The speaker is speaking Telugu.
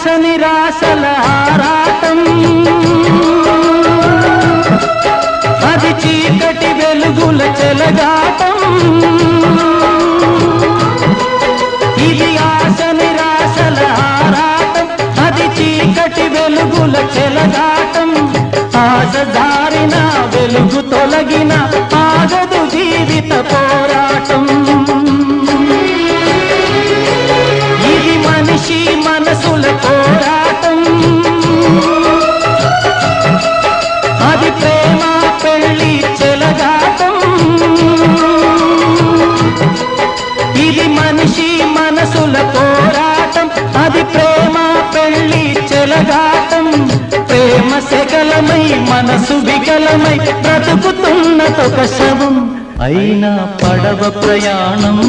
ఆశ నిరాశల ఆరాటం, అది చీకటి వెలుగుల చెలగాటం. ఇది ఆశ నిరాశల ఆరాటం, అది చీకటి వెలుగుల చెలగాటం. ఆశ దారిన వెలుగు తొలగిన ఆగదు జీవిత పోరాటం. ఇది మనిషి మనసుల పోరాటం, అది ప్రేమ పెళ్లి చెలగాటం. ఇది మనిషి మనసుల పోరాటం, అది ప్రేమ పెళ్లి చెలగాటం. ప్రేమ సెగలమై మనసు వికలమై బ్రతుకుతున్నదొక శవం, అయినా పడవ ప్రయాణం.